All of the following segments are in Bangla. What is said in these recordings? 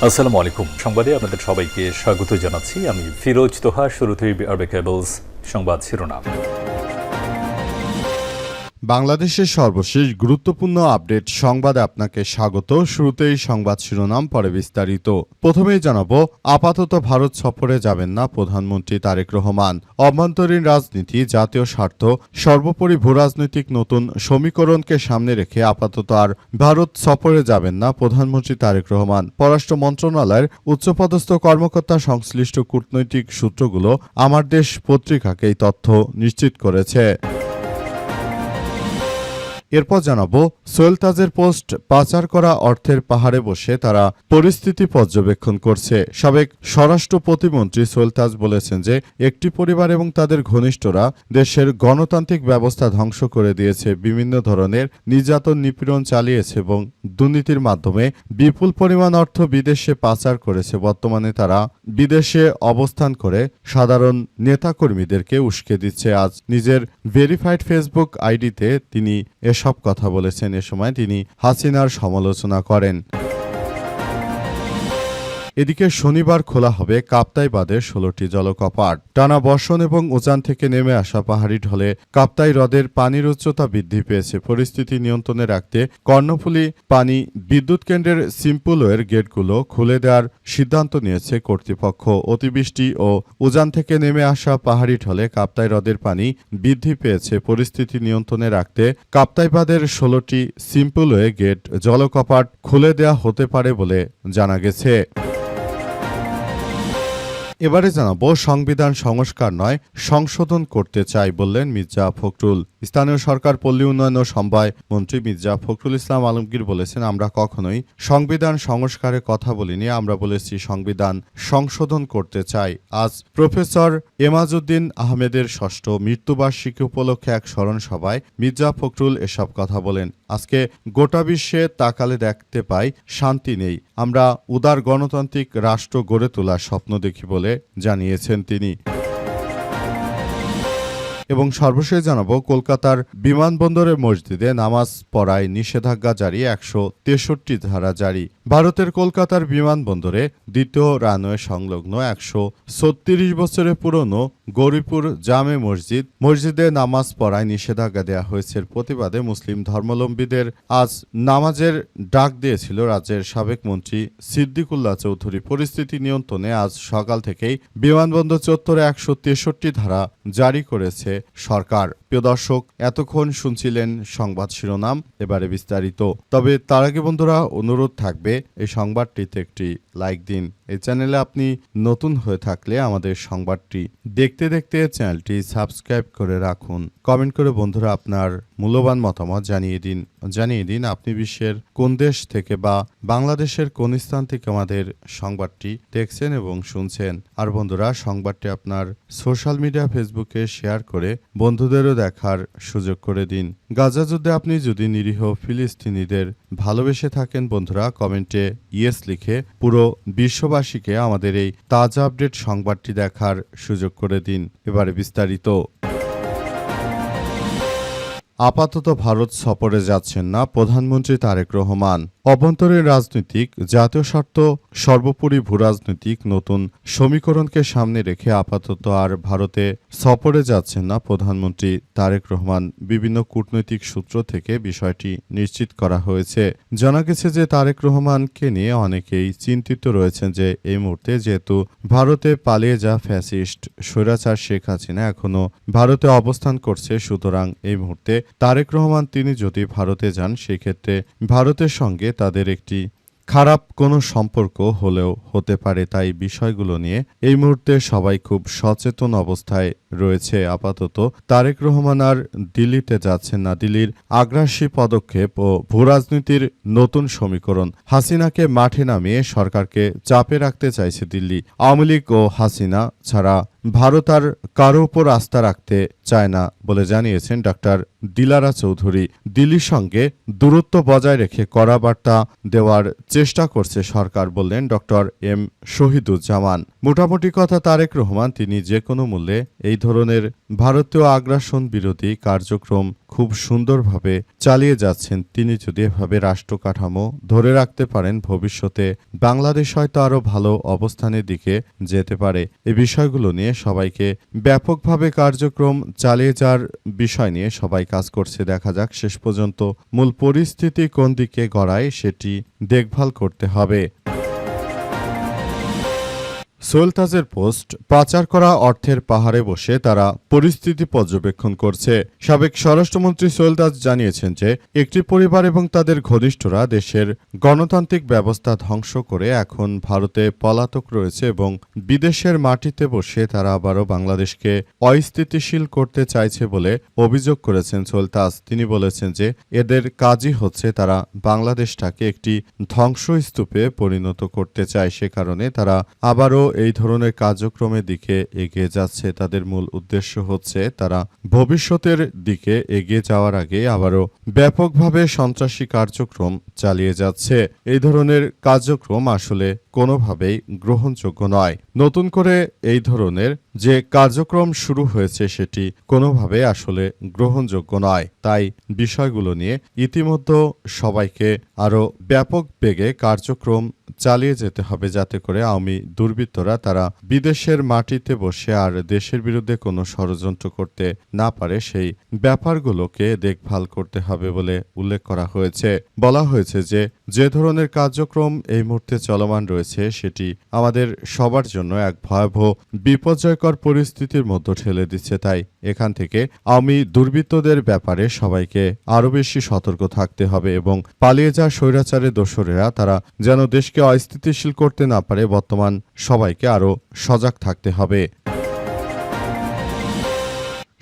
আসসালামু আলাইকুম। সংবাদে আপনাদের সবাইকে স্বাগত জানাচ্ছি। আমি ফিরোজ তোহা। শুরুতেই আরবে কেবলস সংবাদ শিরোনাম। বাংলাদেশের সর্বশেষ গুরুত্বপূর্ণ আপডেট সংবাদে আপনাকে স্বাগত। শুরুতেই সংবাদ শিরোনাম, পরে বিস্তারিত। প্রথমেই জানাবো, আপাতত ভারত সফরে যাবেন না প্রধানমন্ত্রী তারেক রহমান। অভ্যন্তরীণ রাজনীতি, জাতীয় স্বার্থ সর্বোপরি ভূরাজনৈতিক নতুন সমীকরণকে সামনে রেখে আপাতত আর ভারত সফরে যাবেন না প্রধানমন্ত্রী তারেক রহমান। পররাষ্ট্র মন্ত্রণালয়ের উচ্চপদস্থ কর্মকর্তা সংশ্লিষ্ট কূটনৈতিক সূত্রগুলো আমার দেশ পত্রিকাকে এই তথ্য নিশ্চিত করেছে। এরপর জানাবো, সোহেল তাজের পোস্ট, পাচার করা অর্থের পাহাড়ে বসে তারা পরিস্থিতি পর্যবেক্ষণ করছে। সাবেক স্বরাষ্ট্র প্রতিমন্ত্রী সোহেল তাজ বলেছেন যে একটি পরিবার এবং তাদের ঘনিষ্ঠরা দেশের গণতান্ত্রিক ব্যবস্থা ধ্বংস করে দিয়েছে, বিভিন্ন ধরনের নির্যাতন নিপীড়ন চালিয়েছে এবং দুর্নীতির মাধ্যমে বিপুল পরিমাণ অর্থ বিদেশে পাচার করেছে। বর্তমানে তারা বিদেশে অবস্থান করে সাধারণ নেতাকর্মীদেরকে উস্কে দিচ্ছে। আজ নিজের ভেরিফাইড ফেসবুক আইডিতে তিনি এসব কথা বলেছেন। এ সময় তিনি হাসিনার সমালোচনা করেন। এদিকে শনিবার খোলা হবে কাপ্তাই বাঁধের 16টি জলকপাট। টানা বর্ষণ এবং উজান থেকে নেমে আসা পাহাড়ি ঢলে কাপ্তাই হ্রদের পানির উচ্চতা বৃদ্ধি পেয়েছে। পরিস্থিতি নিয়ন্ত্রণে রাখতে কর্ণফুলী পানি বিদ্যুৎ কেন্দ্রের সিম্পলওয়ের গেটগুলো খুলে দেওয়ার সিদ্ধান্ত নিয়েছে কর্তৃপক্ষ। অতিবৃষ্টি ও উজান থেকে নেমে আসা পাহাড়ি ঢলে কাপ্তাই হ্রদের পানি বৃদ্ধি পেয়েছে। পরিস্থিতি নিয়ন্ত্রণে রাখতে কাপ্তাই বাঁধের 16টি সিম্পলওয়ে গেট জলকপাট খুলে দেওয়া হতে পারে বলে জানা গেছে। এবারে জানাবো, সংবিধান সংস্কার নয়, সংশোধন করতে চাই বললেন মির্জা ফখরুল। স্থানীয় সরকার, পল্লী উন্নয়ন ও সমবায় মন্ত্রী মির্জা ফখরুল ইসলাম আলমগীর বলেছেন, আমরা কখনোই সংবিধান সংস্কারের কথা বলিনি, আমরা বলেছি সংবিধান সংশোধন করতে চাই। আজ প্রফেসর এমাজউদ্দিন আহমেদের 6ষ্ঠ মৃত্যুবার্ষিকী উপলক্ষে এক স্মরণ সভায় মির্জা ফখরুল এসব কথা বলেন। আজকে গোটা বিশ্বে তাকালে দেখতে পাই শান্তি নেই, আমরা উদার গণতান্ত্রিক রাষ্ট্র গড়ে তোলার স্বপ্ন দেখি বলে জানিয়েছেন তিনি। এবং সর্বশেষ জানাবো, কলকাতার বিমানবন্দরের মসজিদে নামাজ পড়ায় নিষেধাজ্ঞা জারি, 163 ধারা জারি। ভারতের কলকাতার বিমানবন্দরে দ্বিতীয় রানওয়ে সংলগ্ন 136 বছরের পুরনো গৌরীপুর জামে মসজিদে নামাজ পড়ায় নিষেধাজ্ঞা দেওয়া হয়েছে। প্রতিবাদে মুসলিম ধর্মাবলম্বীদের আজ নামাজের ডাক দিয়েছিল রাজ্যের সাবেক মন্ত্রী সিদ্দিকুল্লাহ চৌধুরী। পরিস্থিতি নিয়ন্ত্রণে আজ সকাল থেকেই বিমানবন্দর চত্বরে 163 ধারা জারি করেছে সরকার। প্রিয় দর্শক, এতক্ষণ শুনছিলেন সংবাদ শিরোনাম, এবারে বিস্তারিত। তবে তার আগে বন্ধুরা, অনুরোধ থাকবে এই সংবাদটিতে একটি লাইক দিন। এই চ্যানেলে আপনি নতুন হয়ে থাকলে আমাদের সংবাদটি দেখতে দেখতে চ্যানেলটি সাবস্ক্রাইব করে রাখুন। কমেন্ট করে বন্ধুরা আপনার মূল্যবান মতামত জানিয়ে দিন আপনি বিশ্বের কোন দেশ থেকে বা বাংলাদেশের কোন স্থান থেকে আমাদের সংবাদটি দেখছেন এবং শুনছেন। আর বন্ধুরা, সংবাদটি আপনার সোশ্যাল মিডিয়া ফেসবুকে শেয়ার করে বন্ধুদেরও দেখার সুযোগ করে দিন। গাজা যুদ্ধে আপনি যদি নিরীহ ফিলিস্তিনিদের ভালোবেসে থাকেন বন্ধুরা, কমেন্টে ইয়েস লিখে পুরো বিশ্ববাসীকে আমাদের এই তাজা আপডেট সংবাদটি দেখার সুযোগ করে দিন। এবারে বিস্তারিত। আপাতত ভারত সফরে যাচ্ছেন না প্রধানমন্ত্রী তারেক রহমান। অভ্যন্তরীণ রাজনৈতিক, জাতীয় স্বার্থ সর্বোপরি ভূরাজনৈতিক নতুন সমীকরণকে সামনে রেখে আপাতত আর ভারতে সফরে যাচ্ছেন না প্রধানমন্ত্রী তারেক রহমান। বিভিন্ন কূটনৈতিক সূত্র থেকে বিষয়টি নিশ্চিত করা হয়েছে। জানা গেছে যে তারেক রহমানকে নিয়ে অনেকেই চিন্তিত রয়েছেন যে এই মুহূর্তে যেহেতু ভারতে পালিয়ে যা ফ্যাসিস্ট স্বৈরাচার শেখ হাসিনা এখনো ভারতে অবস্থান করছে, সুতরাং এই মুহূর্তে তারেক রহমান তিনি যদি ভারতে যান সেক্ষেত্রে ভারতের সঙ্গে তাদের একটি খারাপ কোনো সম্পর্ক হলেও হতে পারে। তাই বিষয়গুলো নিয়ে এই মুহূর্তে সবাই খুব সচেতন অবস্থায় রয়েছে। আপাতত তারেক রহমান আর দিল্লিতে যাচ্ছেন না। দিল্লির আগ্রাসী পদক্ষেপ ও ভূরাজনীতির নতুন সমীকরণ, হাসিনাকে মাঠে নামিয়ে সরকারকে চাপে রাখতে চাইছে দিল্লি। আওয়ামী লীগ ও হাসিনা ছাড়া ভারত আর কারো উপর আস্থা রাখতে চায় না বলে জানিয়েছেন ডক্টর দিলারা চৌধুরী। দিল্লির সঙ্গে দূরত্ব বজায় রেখে কড়া বার্তা দেওয়ার চেষ্টা করছে সরকার, বললেন ডক্টর এম শহীদুজ্জামান। মোটামুটি কথা, তারেক রহমান তিনি যে কোনো মূল্যে এই ধরনের ভারতীয় আগ্রাসন বিরোধী কার্যক্রম খুব সুন্দরভাবে চালিয়ে যাচ্ছেন। তিনি যদি এভাবে রাষ্ট্র কাঠামো ধরে রাখতে পারেন, ভবিষ্যতে বাংলাদেশ হয়তো আরও ভালো অবস্থানের দিকে যেতে পারে। এই বিষয়গুলো নিয়ে সবাইকে ব্যাপকভাবে কার্যক্রম চালিয়ে যাওয়ার বিষয় নিয়ে সবাই কাজ করছে। দেখা যাক শেষ পর্যন্ত মূল পরিস্থিতি কোন দিকে গড়ায় সেটি দেখভাল করতে হবে। সোহেল তাজের পোস্ট, পাচার করা অর্থের পাহাড়ে বসে তারা পরিস্থিতি পর্যবেক্ষণ করছে। সাবেক স্বরাষ্ট্রমন্ত্রী সোহেল তাজ জানিয়েছেন যে একটি পরিবার এবং তাদের ঘনিষ্ঠরা দেশের গণতান্ত্রিক ব্যবস্থা ধ্বংস করে এখন ভারতে পলাতক রয়েছে এবং বিদেশের মাটিতে বসে তারা আবারও বাংলাদেশকে অস্থিতিশীল করতে চাইছে বলে অভিযোগ করেছেন সোহেল তাজ। তিনি বলেছেন যে এদের কাজই হচ্ছে তারা বাংলাদেশটাকে একটি ধ্বংসস্তূপে পরিণত করতে চায়। সে কারণে তারা আবারও এই ধরনের কার্যক্রমের দিকে এগিয়ে যাচ্ছে। তাদের মূল উদ্দেশ্য হচ্ছে তারা ভবিষ্যতের দিকে এগিয়ে যাওয়ার আগে আবারও ব্যাপকভাবে সন্ত্রাসী কার্যক্রম চালিয়ে যাচ্ছে। এই ধরনের কার্যক্রম আসলে কোনোভাবেই গ্রহণযোগ্য নয়। নতুন করে এই ধরনের যে কার্যক্রম শুরু হয়েছে সেটি কোনোভাবে আসলে গ্রহণযোগ্য নয়। তাই বিষয়গুলো নিয়ে ইতিমধ্যে সবাইকে আরও ব্যাপক বেগে কার্যক্রম চালিয়ে যেতে হবে, যাতে করে আওয়ামী দুর্বৃত্তরা তারা বিদেশের মাটিতে বসে আর দেশের বিরুদ্ধে কোনো ষড়যন্ত্র করতে না পারে। সেই ব্যাপারগুলোকে দেখভাল করতে হবে বলে উল্লেখ করা হয়েছে। বলা হয়েছে যে যে ধরনের কার্যক্রম এই মুহূর্তে চলমান রয়েছে সেটি আমাদের সবার জন্য এক ভয়াবহ বিপর্যয়কর পরিস্থিতির মধ্যে ঠেলে দিচ্ছে। তাই এখান থেকে আওয়ামী দুর্বৃত্তদের ব্যাপারে সবাইকে আরও বেশি সতর্ক থাকতে হবে এবং পালিয়ে যাওয়া স্বৈরাচারের দোসরেরা তারা যেন দেশকে অস্থিতিশীল করতে না পারে, বর্তমান সবাইকে আরও সজাগ থাকতে হবে।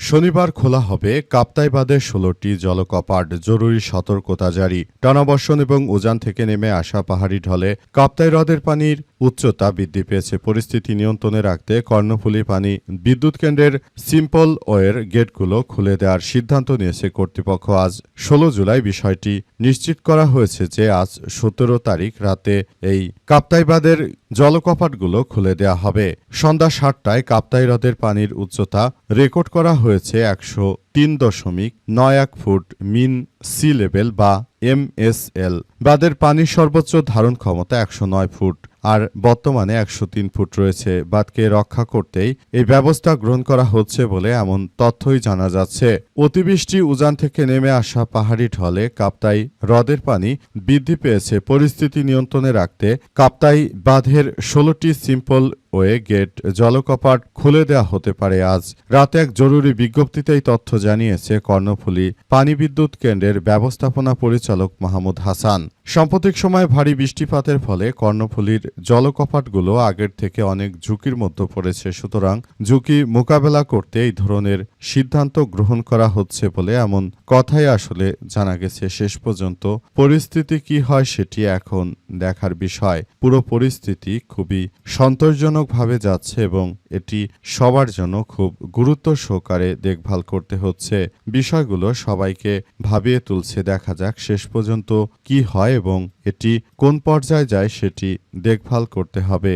শনিবার খোলা হবে কাপ্তাই বাঁধের 16টি জলকপাট, জরুরি সতর্কতা জারি। টানা বর্ষণ এবং উজান থেকে নেমে আসা পাহাড়ি ঢলে কাপ্তাই হ্রদের পানির উচ্চতা বৃদ্ধি পেয়েছে। পরিস্থিতি নিয়ন্ত্রণে রাখতে কর্ণফুলী পানি বিদ্যুৎ কেন্দ্রের সিম্পল ওয়ের গেটগুলো খুলে দেওয়ার সিদ্ধান্ত নিয়েছে কর্তৃপক্ষ। আজ 16 জুলাই বিষয়টি নিশ্চিত করা হয়েছে যে আজ 17 তারিখ রাতে এই কাপ্তাই বাঁধের জলকপাটগুলো খুলে দেওয়া হবে। সন্ধ্যা 7টায় কাপ্তাই হ্রদের পানির উচ্চতা রেকর্ড করা হয়েছে 103.91 ফুট মিন সি লেভেল বা MSL। বাঁধের পানির সর্বোচ্চ ধারণ ক্ষমতা 109 ফুট আর বর্তমানে 103 ফুট রয়েছে। বাঁধকে রক্ষা করতেই এই ব্যবস্থা গ্রহণ করা হচ্ছে বলে এমন তথ্যই জানা যাচ্ছে। অতিবৃষ্টি, উজান থেকে নেমে আসা পাহাড়ি ঢলে কাপ্তাই হ্রদের পানি বৃদ্ধি পেয়েছে। পরিস্থিতি নিয়ন্ত্রণে রাখতে কাপ্তাই বাঁধের 16টি সিম্পল ওয়ে গেট জলকপাট খুলে দেওয়া হতে পারে। আজ রাতে এক জরুরি বিজ্ঞপ্তিতে এই তথ্য জানিয়েছে কর্ণফুলী পানি বিদ্যুৎ কেন্দ্রের ব্যবস্থাপনা পরিচালক মাহমুদ হাসান। সাম্প্রতিক সময়ে ভারী বৃষ্টিপাতের ফলে কর্ণফুলীর জলকপাটগুলো আগের থেকে অনেক ঝুঁকির মধ্যে পড়েছে। সুতরাং ঝুঁকি মোকাবেলা করতে এই ধরনের সিদ্ধান্ত গ্রহণ করা হচ্ছে বলে এমন কথাই আসলে জানা গেছে। শেষ পর্যন্ত পরিস্থিতি কি হয় সেটি এখন দেখার বিষয়। পুরো পরিস্থিতি খুবই সন্তোষজনকভাবে যাচ্ছে এবং এটি সবার জন্য খুব গুরুত্ব সহকারে দেখভাল করতে হচ্ছে। বিষয়গুলো সবাইকে ভাবিয়ে তুলছে। দেখা যাক শেষ পর্যন্ত কি হয় এবং এটি কোন পর্যায়ে যায় সেটি দেখভাল করতে হবে।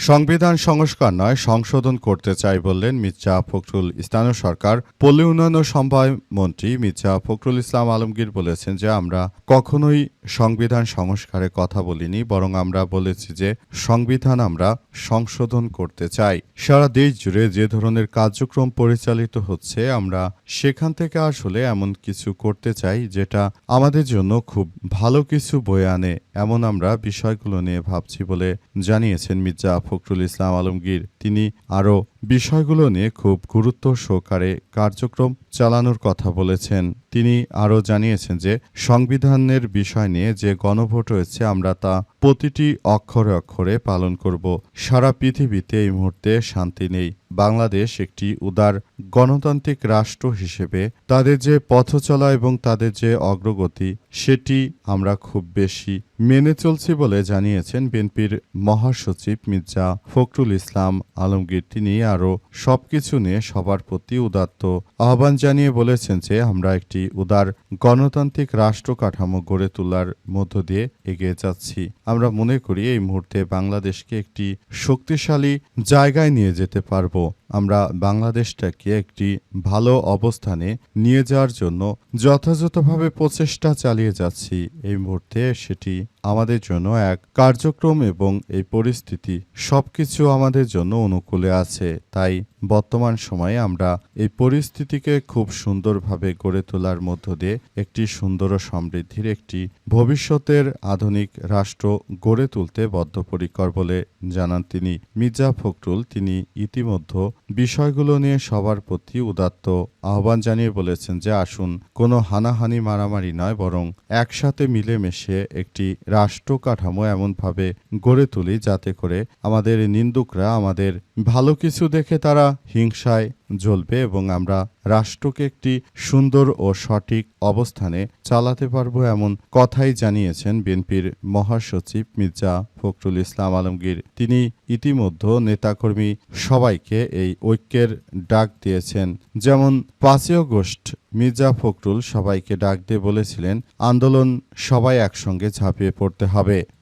সংবিধান সংস্কার নয়, সংশোধন করতে চাই বললেন মির্জা ফখরুল। স্থানীয় সরকার পল্লী উন্নয়ন ও সমবায় মন্ত্রী মির্জা ফখরুল ইসলাম আলমগীর বলেছেন যে আমরা কখনোই সংবিধান সংস্কারের কথা বলিনি, বরং আমরা বলেছি যে সংবিধান আমরা সংশোধন করতে চাই। সারা দেশ জুড়ে যে ধরনের কার্যক্রম পরিচালিত হচ্ছে আমরা সেখান থেকে আসলে এমন কিছু করতে চাই যেটা আমাদের জন্য খুব ভালো কিছু বয়ে আনে, এমন আমরা বিষয়গুলো নিয়ে ভাবছি বলে জানিয়েছেন মির্জা ফখরুল ইসলাম আলমগীর। তিনি আরও বিষয়গুলো নিয়ে খুব গুরুত্ব সহকারে কার্যক্রম চালানোর কথা বলেছেন। তিনি আরও জানিয়েছেন যে সংবিধানের বিষয় নিয়ে যে গণভোট হয়েছে আমরা তা প্রতিটি অক্ষরে অক্ষরে পালন করব। সারা পৃথিবীতে এই মুহূর্তে শান্তি নেই, বাংলাদেশ একটি উদার গণতান্ত্রিক রাষ্ট্র হিসেবে তাদের যে পথ চলা এবং তাদের যে অগ্রগতি সেটি আমরা খুব বেশি মেনে চলছি বলে জানিয়েছেন বিএনপির মহাসচিব মির্জা ফখরুল ইসলাম আলমগীর। তিনি আরও সবকিছু নিয়ে সবার প্রতি উদাত্ত আহ্বান জানিয়ে বলেছেন যে আমরা একটি উদার গণতান্ত্রিক রাষ্ট্র কাঠামো গড়ে তোলার মধ্য দিয়ে এগিয়ে যাচ্ছি। আমরা মনে করি এই মুহূর্তে বাংলাদেশকে একটি শক্তিশালী জায়গায় নিয়ে যেতে পারবো। আমরা বাংলাদেশটাকে একটি ভালো অবস্থানে নিয়ে যাওয়ার জন্য যথাযথভাবে প্রচেষ্টা চালিয়ে যাচ্ছি। এই মুহূর্তে সেটি আমাদের জন্য এক কার্যক্রম এবং এই পরিস্থিতি সবকিছু আমাদের জন্য অনুকূলে আছে। তাই বর্তমান সময়ে আমরা এই পরিস্থিতিকে খুব সুন্দরভাবে গড়ে তোলার মধ্য দিয়ে একটি সুন্দর ও সমৃদ্ধির একটি ভবিষ্যতের আধুনিক রাষ্ট্র গড়ে তুলতে বদ্ধপরিকর বলে জানান তিনি। মির্জা ফখরুল তিনি ইতিমধ্যে বিষয়গুলো নিয়ে সবার প্রতি উদাত্ত আহ্বান জানিয়ে বলেছেন যে আসুন কোনো হানাহানি মারামারি নয়, বরং একসাথে মিলেমিশে একটি রাষ্ট্র কাঠামো এমনভাবে গড়ে তুলি যাতে করে আমাদের নিন্দুকরা আমাদের ভালো কিছু দেখে তারা হিংসায় জ্বলবে এবং আমরা রাষ্ট্রকে একটি সুন্দর ও সঠিক অবস্থানে চালাতে পারবো, এমন কথাই জানিয়েছেন বিএনপির মহাসচিব মির্জা ফখরুল ইসলাম আলমগীর। তিনি ইতিমধ্যে নেতাকর্মী সবাইকে এই ঐক্যের ডাক দিয়েছেন। যেমন 5ই আগস্ট মির্জা ফখরুল সবাইকে ডাক দিয়ে বলেছিলেন আন্দোলন সবাই একসঙ্গে ঝাঁপিয়ে পড়তে হবে।